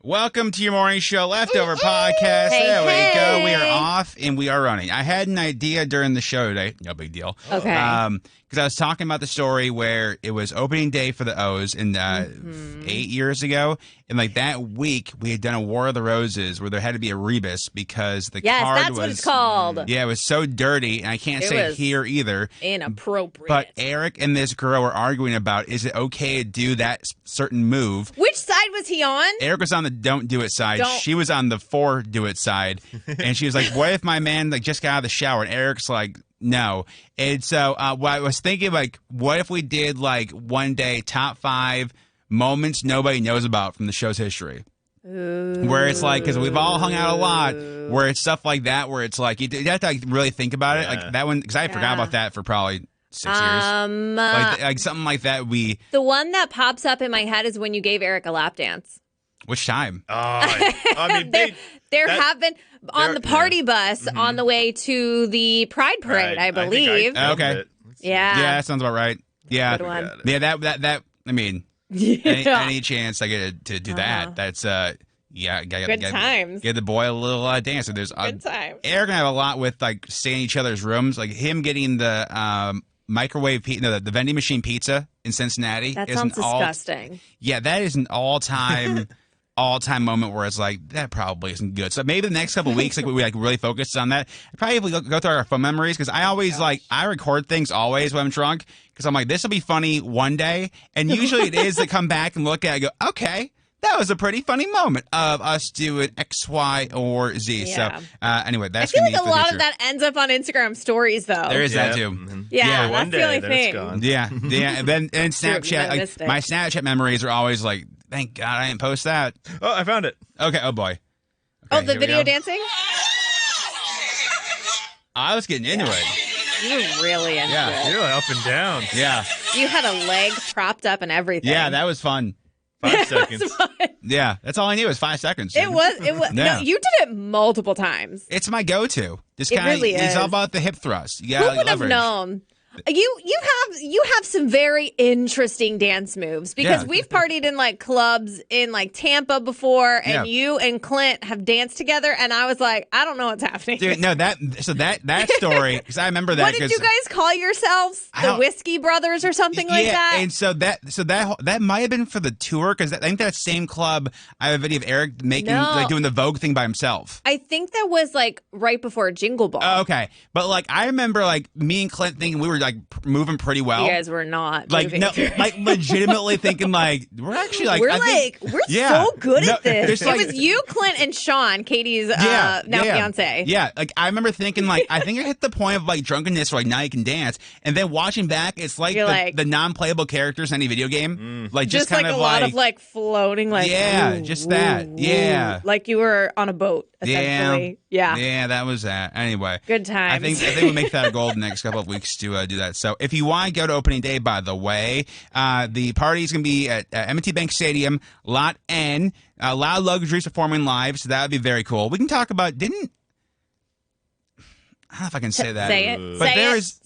Welcome to your morning show, Leftover Podcast. There we go. We are off and we are running. I had an idea during the show today. No big deal. Okay. Because I was talking about the story where it was opening day for the O's 8 years ago. And like that week, we had done a War of the Roses where there had to be a rebus because the card that's was... what it's called. Yeah, it was so dirty. And I can't say it here either. Inappropriate. But Eric and this girl were arguing about, is it okay to do that certain move? Which side was he on? Eric was on the don't do it side. She was on the for do it side. And she was like, what if my man just got out of the shower? And Eric's like, no. And so what I was thinking, what if we did one day top 5 moments nobody knows about from the show's history? Ooh. Where it's because we've all hung out a lot, where it's stuff like that, where it's you have to really think about it. Like that one, because I forgot about that for probably 6 years. Like something like that. The one that pops up in my head is when you gave Eric a lap dance. Which time? I mean, there have been on the party bus on the way to the Pride Parade, I believe. Okay. Yeah, that sounds about right. Yeah, good one. Yeah. That. I mean, any chance I get to do that? That's good times. Get the boy a little dance. There's good times. Eric and I have a lot with staying in each other's rooms. Like him getting the microwave pizza, the vending machine pizza in Cincinnati. That sounds disgusting. Yeah, that is an all-time moment where it's that probably isn't good. So maybe the next couple of weeks, we really focus on that. Probably go through our phone memories because I always I record things always when I'm drunk because I'm this will be funny one day, and usually it is to come back and look at it and go, okay, that was a pretty funny moment of us doing X, Y, or Z. Yeah. So anyway, that's I feel like a lot of that ends up on Instagram stories, though. There is that too. Yeah, one that's the only day, thing. it's gone. Yeah, and then Snapchat. My Snapchat memories are always thank God I didn't post that. Oh, I found it. Okay. Oh boy. Okay, the video dancing. I was getting into it. You were really into it. You're up and down. Yeah. You had a leg propped up and everything. Yeah, that was fun. 5 seconds. Yeah, that's all I knew was 5 seconds. It was. Yeah. No, you did it multiple times. It's my go-to. Just It really It's all is. about the hip thrust. You Who gotta would have leverage. known? You have some very interesting dance moves because Yeah. we've partied in clubs in Tampa before, and Yeah. you and Clint have danced together, and I was like, I don't know what's happening. Dude, no, that story, because I remember that. What did you guys call yourselves? The Whiskey Brothers or something like that? And so that might have been for the tour, because I think that same club, I have a video of Eric making doing the Vogue thing by himself. I think that was right before Jingle Ball. Oh, okay, but I remember me and Clint thinking we were moving pretty well. You guys were not moving. Legitimately thinking we're actually we're so good at this. It was you, Clint, and Sean, Katie's now fiance. Yeah, I remember thinking I think I hit the point of drunkenness where now you can dance, and then watching back, it's the non-playable characters in any video game, just kind of a lot of floating, just that, yeah, like you were on a boat essentially. Yeah, that was that. Anyway, good times. I think we'll make that a goal the next couple of weeks to do that. So if you want to go to opening day, by the way, the party is going to be at M&T Bank Stadium, Lot N. Loud Luxuries performing live, so that would be very cool. We can talk about I don't know if I can say that. Say it.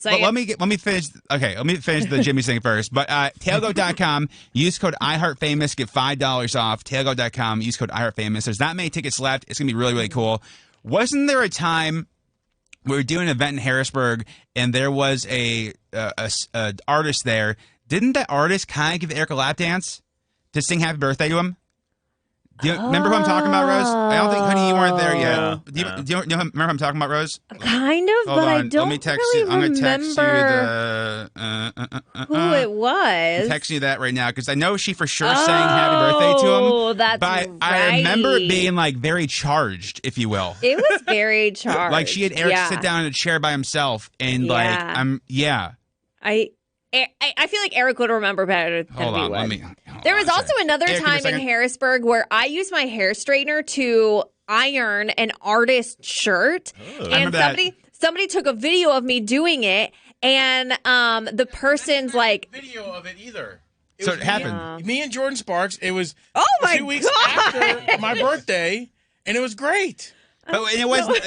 But let me finish. Okay, let me finish the Jimmy thing first. But tailgate.com, use code iHeartFamous, get $5 off. Tailgate.com, use code iHeartFamous. There's not many tickets left. It's gonna be really, really cool. Wasn't there a time we were doing an event in Harrisburg and there was a artist there? Didn't that artist kind of give Eric a lap dance to sing happy birthday to him? Do you remember who I'm talking about, Rose? I don't think, honey, you weren't there yet. Do you remember who I'm talking about, Rose? Kind of, Hold but on. I don't Let me text really you. I'm going to text you remember who it was. I'm texting you that right now because I know she for sure sang happy birthday to him. Oh, that's but I remember it being very charged, if you will. It was very charged. She had Eric sit down in a chair by himself and I feel like Eric would remember better than Hold we on, would. There was also another time in Harrisburg where I used my hair straightener to iron an artist shirt, and somebody took a video of me doing it, and the person's video of it either. So it happened. Me and Jordan Sparks. It was 2 weeks God. after my birthday, and it was great. But it wasn't.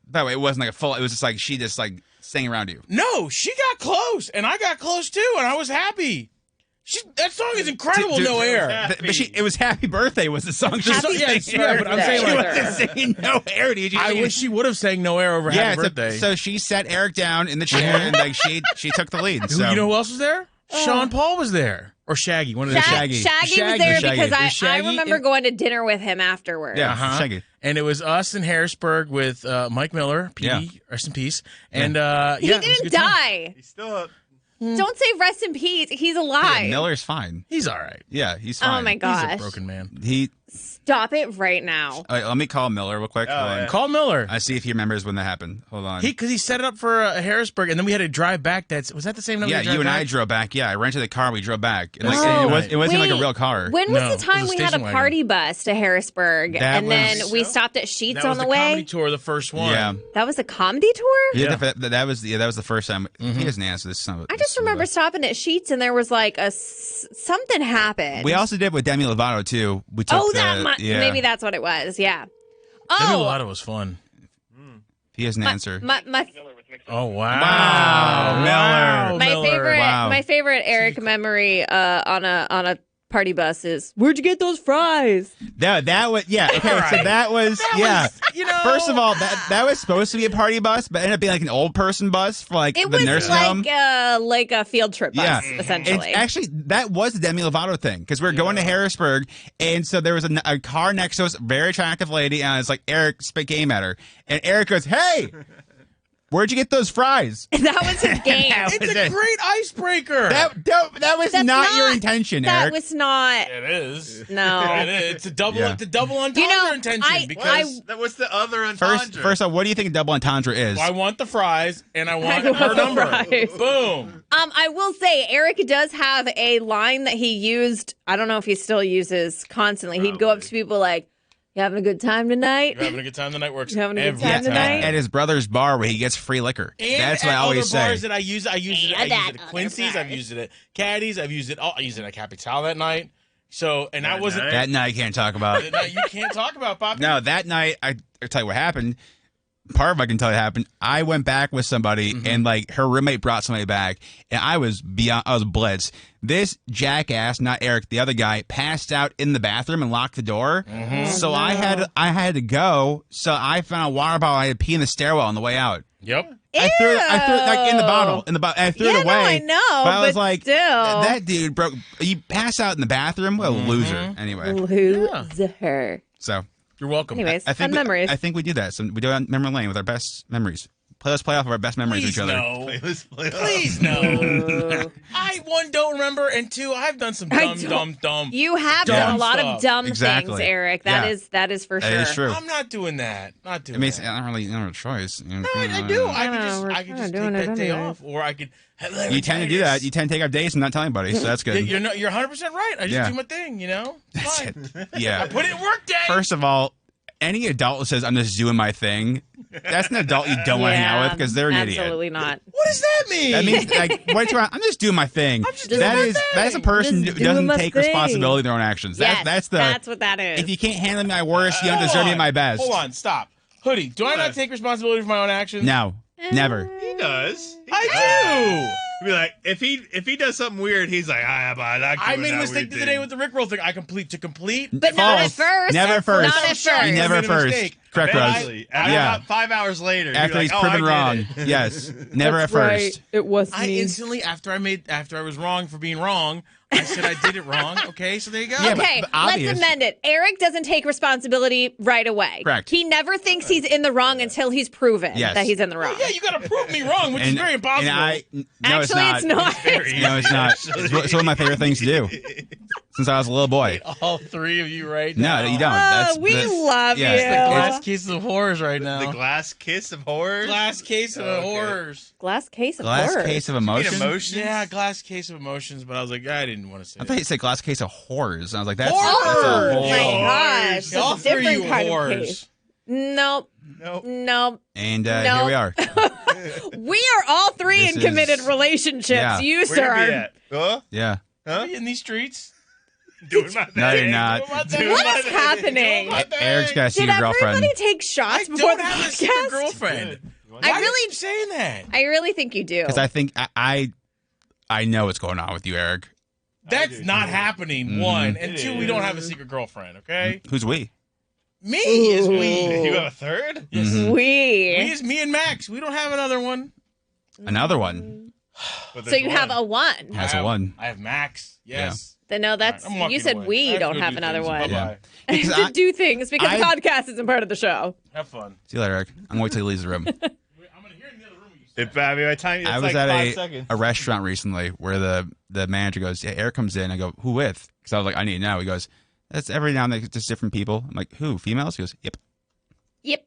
By the way, it wasn't a full. It was just she just sang around you. No, she got close, and I got close too, and I was happy. That song is incredible. No air. But it was "Happy Birthday" was the song she was singing. Yeah, but I'm saying She like, wasn't singing "No Air." Dude. I wish she would have sang "No Air" over "Happy Birthday." So she set Eric down in the chair and like she took the lead. So. You know who else was there? Sean Paul was there. Or Shaggy. One of the Shaggy was there because I remember going to dinner with him afterwards. Yeah, Shaggy. And it was us in Harrisburg with Mike Miller, PD, rest in peace. And he didn't die. He's still up. Don't say rest in peace. He's alive. Yeah, Miller's fine. He's all right. Yeah, he's fine. Oh my gosh. He's a broken man. Stop it right now. Let me call Miller real quick. Yeah. Call Miller. I see if he remembers when that happened. Hold on. Because he set it up for Harrisburg, and then we had to drive back. Was that the same night? Yeah, you and I drove back. Yeah, I rented the car. We drove back. And, Right. it wasn't like a real car. When was No, the time it was a we had a station wagon. party bus to Harrisburg, That then was- we stopped at Sheets That on was the the comedy way? tour, the first one. Yeah. That was a comedy tour? Yeah, that was the first time. He doesn't answer this. I just remember stopping at Sheets and there was like something happened. We also did with Demi Lovato too. We took maybe that's what it was. Yeah. Demi Oh, Lovato was fun. He has an answer. my Oh, wow. Wow, Miller. my favorite Eric memory on a party bus is, where'd you get those fries? That was okay. So that was First of all, that was supposed to be a party bus, but ended up being like an old person bus for like It the was nursing home. like a field trip bus, essentially. And actually, that was the Demi Lovato thing because we were going to Harrisburg, and so there was a car next to us, very attractive lady, and I was like, Eric, spit game at her, and Eric goes, "Hey, where'd you get those fries?" That was his game. It's a great icebreaker. That was That's not your intention, That Eric. was not. It is. No. It is. It's a double. Yeah. It's a double entendre intention because What's the other entendre? First off, what do you think a double entendre is? I want the fries and I want want her the number. fries. Boom. I will say Eric does have a line that he used. I don't know if he still uses constantly. He'd go up to people like, "You having a good time tonight?" You're having a good time. The night works. You having a good every time tonight? At his brother's bar where he gets free liquor. And That's what I at always other say. bars that I use it at Quincy's. I've used it at Caddy's. I used it at Capital that night. So, and I wasn't. That night I can't talk about. That night you can't talk about, Poppy. No, that night I'll tell you what happened. Part of it I can tell you what happened. I went back with somebody and like her roommate brought somebody back and I was blitz. This jackass, not Eric, the other guy, passed out in the bathroom and locked the door. So I had to go. So I found a water bottle. I had to pee in the stairwell on the way out. Yep. I threw it like in the bottle. I threw it away. No, I know. But I was but like, still. that dude broke. You pass out in the bathroom. What a loser. Anyway, Loser. so You're welcome. Anyways, I think fun memories. I think we do that. So we do it on memory lane with our best memories. Let's play off of our best memories Please of each other. no. Please Please no. I don't remember, and two, I've done some dumb. You have Dumb done a lot stuff. of dumb Exactly. things, Eric. That is for sure. That is true. I'm not doing that. Not doing I mean, that. I don't have a choice. No, I do. I we're could just kinda doing take it that day anyways. off, or I could. You tend to do that. You tend to take off days and not tell anybody. So that's good. You're 100% right. I just Yeah. do my thing. You know. It's fine. Yeah. I put it in work day. First of all, any adult that says I'm just doing my thing, that's an adult you don't want to hang out with because they're an idiot. Absolutely not. What does that mean? That means like what's wrong? I'm just doing my thing. doing my thing. That's a person Just who doesn't doing my take thing. responsibility of their own actions. Yes, That's what that is. if you can't handle my worst, you don't Hold deserve me on. at my best. Hold on. Stop. Hoodie. Do I not take responsibility for my own actions? No, never. He does. I Be like, if he does something weird, he's like, do. I made a mistake the other day with the Rickroll thing. I complete. but not at False. first. Never at first. Not at first. You never I made a first. mistake. Correct, Rose. Eventually, after Yeah. about 5 hours later, After you're he's like, proven I wrong. did it. Yes. Never at first. It was I instantly, after I was wrong for being wrong, I said I did it wrong. Okay, so there you go. Yeah, but- Okay, obvious. let's amend it. Eric doesn't take responsibility right away. Correct. He never thinks he's in the wrong until he's proven Yes. that he's in the wrong. Yeah, you got to prove me wrong, which is very impossible. No, Actually, it's not. No, it's not. It's one of my favorite things to do since I was a little boy. All three of you right No, now. you don't. We love yeah. you. It's the Glass case of horrors right now. The glass kiss of horror. Glass case of Okay. horrors. Glass case of Glass horror. case of You mean emotion. emotions? Yeah, glass case of emotions, but I was like, I didn't want to say I thought you said glass case of horrors. I was like, that's Horrors! that's a Oh whole. my gosh. All That's a three of different you kind of whores. case. Nope. Nope. Nope. And No. here we are. We are all three This in committed is- relationships. Yeah. You, Where sir. you be are. at? Huh? Yeah. Huh? In these streets. Doing my thing. No, you're not. What is happening? Eric's got to see Did your girlfriend. everybody take shots I before don't the have a secret podcast? girlfriend. I Why really- are you saying that? I really think you do. Because I think I know what's going on with you, Eric. That's not happening, one. And two, we don't have a secret girlfriend, okay? Who's we? Me is we. You have a third? Yes. We. We is me and Max. We don't have another one. Another one. So you have a one. Has a one. I have Max. Yes. Then no, that's All right, I'm you said walking away. I we have to don't go have do another things. one. Bye-bye. Because To do things because the podcast isn't part of the show. Have fun. See you later, Eric. I'm going to wait till he leaves the room. I'm going to hear in the other room what you said. If, I mean, by the time it's I was like at 5 seconds. a restaurant recently where the manager goes, yeah, Eric comes in. I go, who with? Because I was like, I need to know. He goes, that's every now and then, just different people. I'm like, who? Females? He goes, yep. Yep.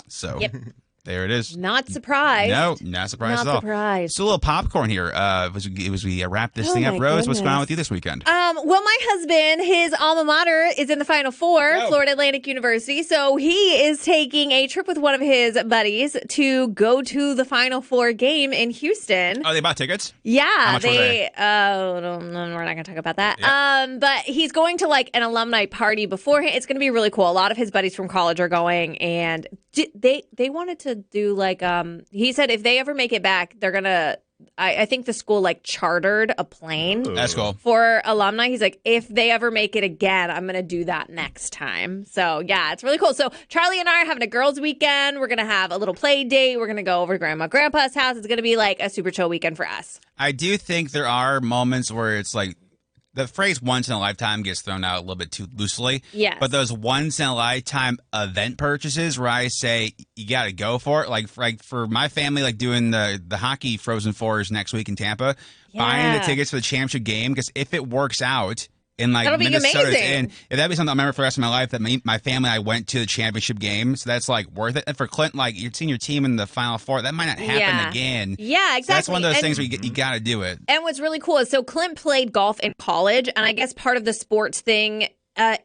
So Yep. there it is. Not surprised. No, not surprised Not at all. surprised. Just a little popcorn here. As we wrap this Oh thing up. my Rose, what's going on goodness. with you this weekend? Well, my husband, his alma mater is in the Final Four, Oh. Florida Atlantic University. So he is taking a trip with one of his buddies to go to the Final Four game in Houston. Oh, they bought tickets? Yeah, much were they? no, we're not going to talk about that. Yeah. But he's going to like an alumni party beforehand. It's going to be really cool. A lot of his buddies from college are going, and they wanted to do like he said if they ever make it back, they're gonna. I think the school like chartered a plane That's cool. for alumni. He's like, if they ever make it again, I'm going to do that next time. So, yeah, it's really cool. So, Charlie and I are having a girls' weekend. We're going to have a little play date. We're going to go over to Grandma Grandpa's house. It's going to be like a super chill weekend for us. I do think there are moments where it's like the phrase once in a lifetime gets thrown out a little bit too loosely. Yes. But those once in a lifetime event purchases where I say you got to go for it. Like for my family, like doing the hockey Frozen Fours next week in Tampa, buying the Yeah. tickets for the championship game, because if it works out, and like That'll be Minnesota's amazing. in, if that'd be something I'll remember for the rest of my life, that my family and I went to the championship game, so that's like worth it. And for Clint, like you're seeing your team in the Final Four, that might not happen Yeah. again. Yeah, exactly. So that's one of those And- things where you got to do it. And what's really cool is so Clint played golf in college, and I guess part of the sports thing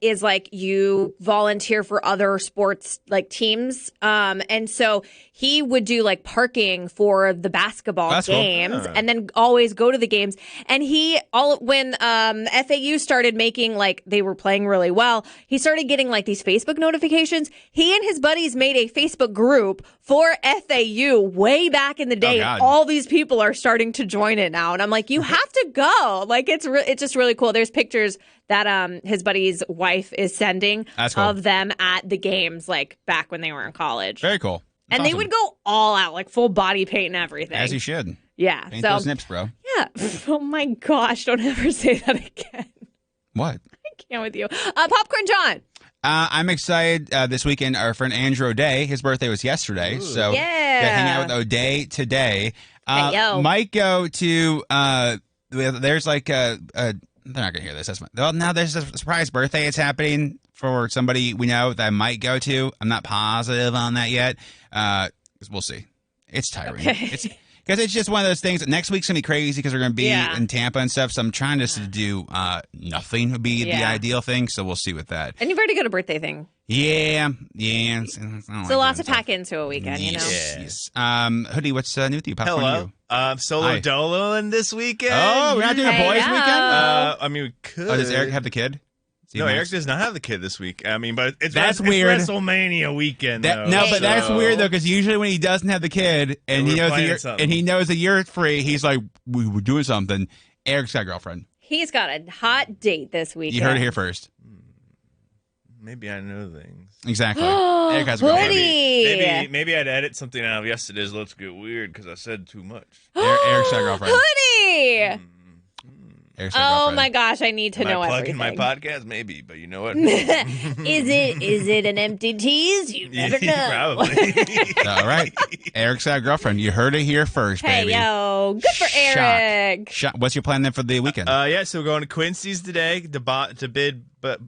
is like you volunteer for other sports like teams, and so he would do like parking for the basketball That's cool. games, and then always go to the games. And when FAU started making like they were playing really well, he started getting like these Facebook notifications. He and his buddies made a Facebook group for FAU way back in the day. God. All these people are starting to join it now, and I'm like, you have to go. Like it's just really cool. There's pictures that his buddy's wife is sending That's cool. of them at the games, like back when they were in college. Very cool. That's And they awesome. would go all out, like full body paint and everything. As you should. Yeah. Paint So those nips, bro. yeah. Oh my gosh! Don't ever say that again. What? I can't with you. Popcorn John. I'm excited this weekend. Our friend Andrew O'Day, his birthday was yesterday, so Yeah. gonna hang out with O'Day today. Hey, yo. Might go to. There's like a. They're not gonna hear this. Well, now there's a surprise birthday. It's happening for somebody we know that I might go to. I'm not positive on that yet. We'll see. It's tiring. Okay. Because it's just one of those things. Next week's gonna be crazy because we're gonna be Yeah. in Tampa and stuff. So I'm trying just to do nothing would be the Yeah. ideal thing. So we'll see with that. And you've already got a birthday thing. Yeah. So lots to pack into a weekend, you know? Yes. Hoodie, what's new with you? Popcorn Hello. you. Solo Hi. doloing this weekend. Oh, we're not doing a Hey, boys' yo. weekend? I mean, we could. Oh, does Eric have the kid? No, Eric does not have the kid this week. I mean, but it's That's it's weird. WrestleMania weekend. That, though, no, but that's so- weird though, because usually when he doesn't have the kid and We're he knows playing something. and he knows that you're free, he's like, we're doing something. Eric's got a girlfriend. He's got a hot date this weekend. You heard it here first. Maybe I know things. Exactly. Eric has a girlfriend. Hoodie. Maybe I'd edit something out of yesterday's Let's Get Weird because I said too much. Eric's got a girlfriend. Hoodie. Eric's got a Oh girlfriend. my gosh, I need to Am know I plugging everything. my podcast? Maybe, but you know what? Is it an empty tease? You never know. Probably. All right. Eric's got a girlfriend. You heard it here first, Hey baby. yo, good for Shock. Eric. What's your plan then for the weekend? Yeah, so we're going to Quincy's today to bid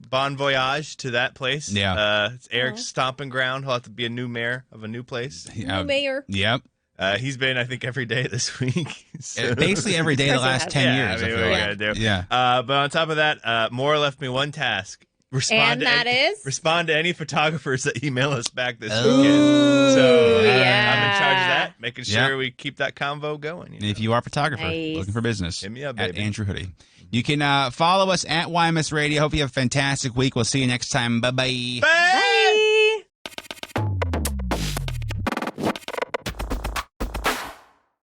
bon voyage to that place. Yeah. It's Eric's stomping ground. He'll have to be a new mayor of a new place. New mayor. Yep. He's been, I think, every day this week. So- Basically every day the last 10 years. I mean, I what feel we like. gotta do? Yeah. But on top of that, Maura left me one task. And that is? Respond to any photographers that email us back this Oh, weekend. So yeah. I'm in charge of that, making sure Yeah. we keep that convo going. And if you are a photographer Nice. looking for business, Hit me up, at baby. Andrew Hoodie. You can follow us at YMS Radio. Hope you have a fantastic week. We'll see you next time. Bye-bye. Bye.